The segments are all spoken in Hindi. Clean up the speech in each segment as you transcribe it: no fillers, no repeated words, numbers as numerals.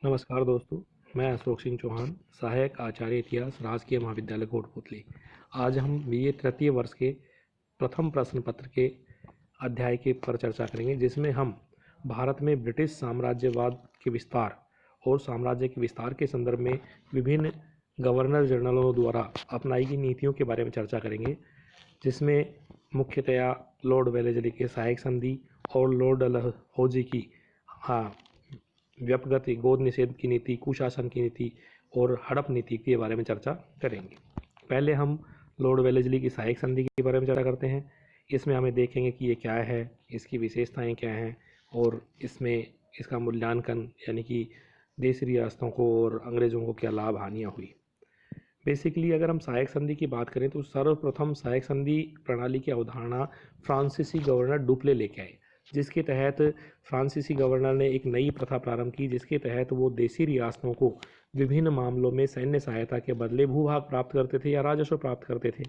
नमस्कार दोस्तों, मैं अशोक सिंह चौहान, सहायक आचार्य इतिहास, राजकीय महाविद्यालय कोटपुतली। आज हम बीए तृतीय वर्ष के प्रथम प्रश्न पत्र के अध्याय के पर चर्चा करेंगे, जिसमें हम भारत में ब्रिटिश साम्राज्यवाद के विस्तार और साम्राज्य के विस्तार के संदर्भ में विभिन्न गवर्नर जनरलों द्वारा अपनाई गई नीतियों के बारे में चर्चा करेंगे, जिसमें मुख्यतया लॉर्ड वेलेस्ली के सहायक संधि और लॉर्ड डलहौजी की व्यपगत गोद निषेध की नीति, कुशासन की नीति और हड़प नीति के बारे में चर्चा करेंगे। पहले हम लॉर्ड वेलेस्ली की सहायक संधि के बारे में चर्चा करते हैं। इसमें हमें देखेंगे कि ये क्या है, इसकी विशेषताएं क्या हैं और इसमें इसका मूल्यांकन यानी कि देशी रियासतों को और अंग्रेज़ों को क्या लाभ हानियाँ हुई। बेसिकली अगर हम सहायक संधि की बात करें तो सर्वप्रथम सहायक संधि प्रणाली की अवधारणा फ्रांसीसी गवर्नर डुप्ले लेके आए, जिसके तहत फ्रांसीसी गवर्नर ने एक नई प्रथा प्रारंभ की, जिसके तहत वो देशी रियासतों को विभिन्न मामलों में सैन्य सहायता के बदले भूभाग प्राप्त करते थे या राजस्व प्राप्त करते थे।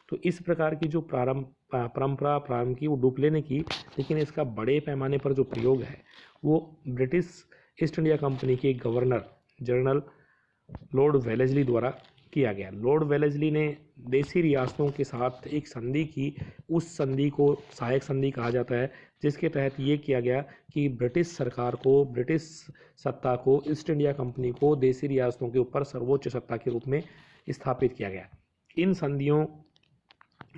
तो इस प्रकार की जो परंपरा प्रारंभ की वो डुप्ले ने की, लेकिन इसका बड़े पैमाने पर जो प्रयोग है वो ब्रिटिश ईस्ट इंडिया कंपनी के गवर्नर जनरल लॉर्ड वेलेस्ली द्वारा किया गया। लॉर्ड वेलेस्ली ने देशी रियासतों के साथ एक संधि की, उस संधि को सहायक संधि कहा जाता है, जिसके तहत ये किया गया कि ब्रिटिश सरकार को, ब्रिटिश सत्ता को, ईस्ट इंडिया कंपनी को देशी रियासतों के ऊपर सर्वोच्च सत्ता के रूप में स्थापित किया गया। इन संधियों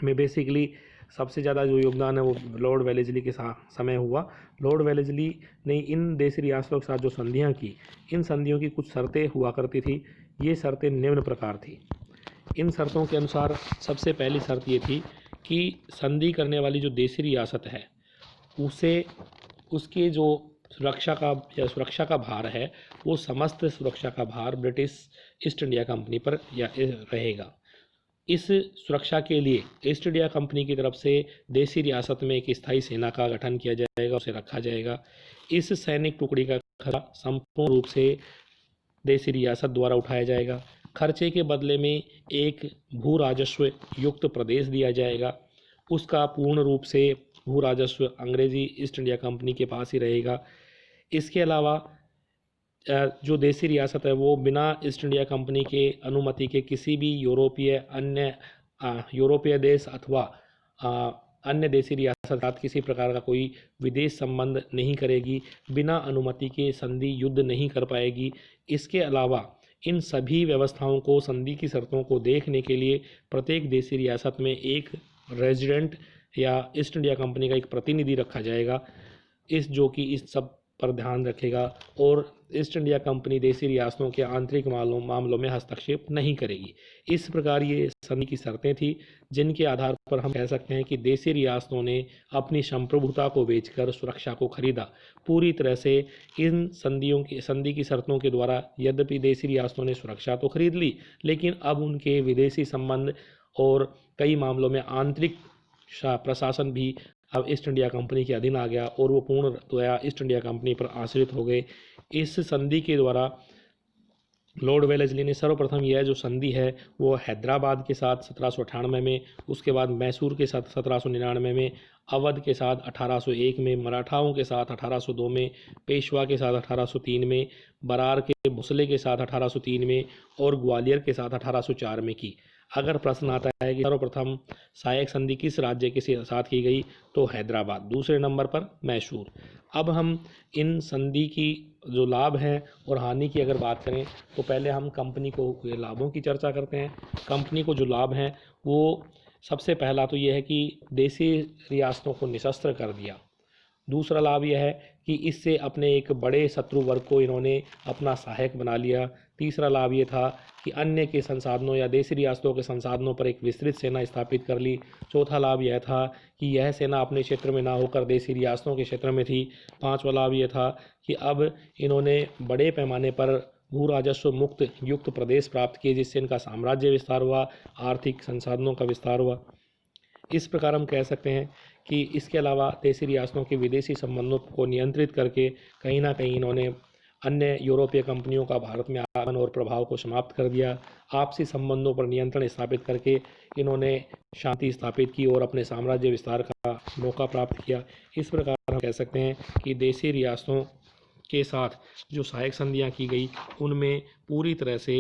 में बेसिकली सबसे ज़्यादा जो योगदान है वो लॉर्ड वेलेस्ली के समय हुआ। लॉर्ड वेलेस्ली ने इन देशी रियासतों के साथ जो संधियाँ की, इन संधियों की कुछ शर्तें हुआ करती थी। ये शर्तें निम्न प्रकार थी। इन शर्तों के अनुसार सबसे पहली शर्त ये थी कि संधि करने वाली जो देशी रियासत है उसे उसके जो सुरक्षा का भार है वो समस्त सुरक्षा का भार ब्रिटिश ईस्ट इंडिया कंपनी पर रहेगा। इस सुरक्षा के लिए ईस्ट इंडिया कंपनी की तरफ से देशी रियासत में एक स्थायी सेना का गठन किया जाएगा, उसे रखा जाएगा। इस सैनिक टुकड़ी का खर्चा संपूर्ण रूप से देशी रियासत द्वारा उठाया जाएगा। खर्चे के बदले में एक भू राजस्व युक्त प्रदेश दिया जाएगा, उसका पूर्ण रूप से भू राजस्व अंग्रेजी ईस्ट इंडिया कंपनी के पास ही रहेगा। इसके अलावा जो देशी रियासत है वो बिना ईस्ट इंडिया कंपनी के अनुमति के किसी भी यूरोपीय देश अथवा अन्य देशी रियासत के साथ किसी प्रकार का कोई विदेश संबंध नहीं करेगी, बिना अनुमति के संधि युद्ध नहीं कर पाएगी। इसके अलावा इन सभी व्यवस्थाओं को, संधि की शर्तों को देखने के लिए प्रत्येक देशी रियासत में एक रेजिडेंट या ईस्ट इंडिया कंपनी का एक प्रतिनिधि रखा जाएगा, जो कि इस सब पर ध्यान रखेगा और ईस्ट इंडिया कंपनी देशी रियासतों के आंतरिक मामलों में हस्तक्षेप नहीं करेगी। इस प्रकार ये संधि की शर्तें थी, जिनके आधार पर हम कह सकते हैं कि देशी रियासतों ने अपनी संप्रभुता को बेचकर सुरक्षा को खरीदा। पूरी तरह से इन संधि की शर्तों के द्वारा यद्यपि देशी रियासतों ने सुरक्षा तो खरीद ली, लेकिन अब उनके विदेशी संबंध और कई मामलों में आंतरिक प्रशासन भी अब ईस्ट इंडिया कंपनी के अधीन आ गया और वो पूर्णतया ईस्ट इंडिया कंपनी पर आश्रित हो गए। इस संधि के द्वारा लॉर्ड वेलेस्ली ने सर्वप्रथम यह जो संधि है वो हैदराबाद के साथ 1798 में, उसके बाद मैसूर के साथ 1799 में, अवध के साथ 1801 में, मराठाओं के साथ 1802 में, पेशवा के साथ 1803 में, बरार के भोसले के साथ 1803 में और ग्वालियर के साथ 1804 में की। अगर प्रश्न आता है कि सर्वप्रथम सहायक संधि किस राज्य के साथ की गई, तो हैदराबाद, दूसरे नंबर पर मैसूर। अब हम इन संधि की जो लाभ हैं और हानि की अगर बात करें तो पहले हम कंपनी को हुए लाभों की चर्चा करते हैं। कंपनी को जो लाभ हैं वो सबसे पहला तो ये है कि देशी रियासतों को निशस्त्र कर दिया। दूसरा लाभ यह है कि इससे अपने एक बड़े शत्रु वर्ग को इन्होंने अपना सहायक बना लिया। तीसरा लाभ ये था कि अन्य के संसाधनों या देशी रियासतों के संसाधनों पर एक विस्तृत सेना स्थापित कर ली। चौथा लाभ यह था कि यह सेना अपने क्षेत्र में ना होकर देशी रियासतों के क्षेत्र में थी। पांचवा लाभ यह था कि अब इन्होंने बड़े पैमाने पर भू राजस्व मुक्त युक्त प्रदेश प्राप्त किए, जिससे इनका साम्राज्य विस्तार हुआ, आर्थिक संसाधनों का विस्तार हुआ। इस प्रकार हम कह सकते हैं कि इसके अलावा देशी रियासतों के विदेशी संबंधों को नियंत्रित करके कहीं ना कहीं इन्होंने अन्य यूरोपीय कंपनियों का भारत में आगमन और प्रभाव को समाप्त कर दिया। आपसी संबंधों पर नियंत्रण स्थापित करके इन्होंने शांति स्थापित की और अपने साम्राज्य विस्तार का मौका प्राप्त किया। इस प्रकार हम कह सकते हैं कि देशी रियासतों के साथ जो सहायक संधियाँ की गई उनमें पूरी तरह से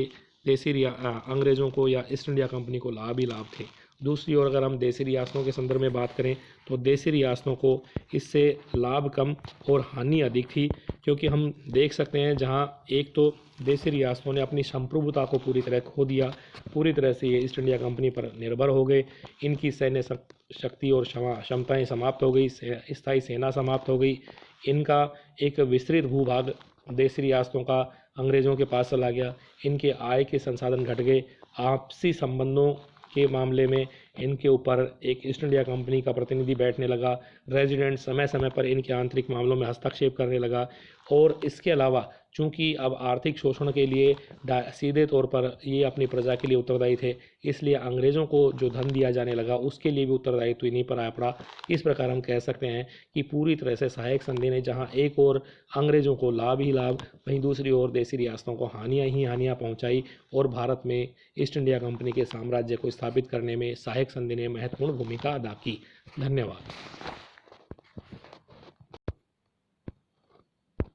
अंग्रेज़ों को या ईस्ट इंडिया कंपनी को लाभ ही लाभ थे। दूसरी ओर अगर हम देशी रियासतों के संदर्भ में बात करें तो देशी रियासतों को इससे लाभ कम और हानि अधिक थी, क्योंकि हम देख सकते हैं जहां एक तो देशी रियासतों ने अपनी संप्रभुता को पूरी तरह खो दिया, पूरी तरह से ये ईस्ट इंडिया कंपनी पर निर्भर हो गए, इनकी सैन्य शक्ति और क्षमताएं समाप्त हो गई, स्थायी सेना समाप्त हो गई, इनका एक विस्तृत भूभाग देशी रियासतों का अंग्रेज़ों के पास चला गया, इनके आय के संसाधन घट गए, आपसी संबंधों के मामले में इनके ऊपर एक ईस्ट इंडिया कंपनी का प्रतिनिधि बैठने लगा, रेजिडेंट समय समय पर इनके आंतरिक मामलों में हस्तक्षेप करने लगा। और इसके अलावा चूंकि अब आर्थिक शोषण के लिए सीधे तौर पर ये अपनी प्रजा के लिए उत्तरदायी थे, इसलिए अंग्रेज़ों को जो धन दिया जाने लगा उसके लिए भी उत्तरदायित्व इन्हीं पर आ पड़ा। इस प्रकार हम कह सकते हैं कि पूरी तरह से सहायक संधि ने जहां एक और अंग्रेज़ों को लाभ ही लाभ, वहीं दूसरी ओर देशी रियासतों को हानियाँ ही हानियाँ पहुँचाई और भारत में ईस्ट इंडिया कंपनी के साम्राज्य को स्थापित करने में सहायक संधि ने महत्वपूर्ण भूमिका अदा की। धन्यवाद।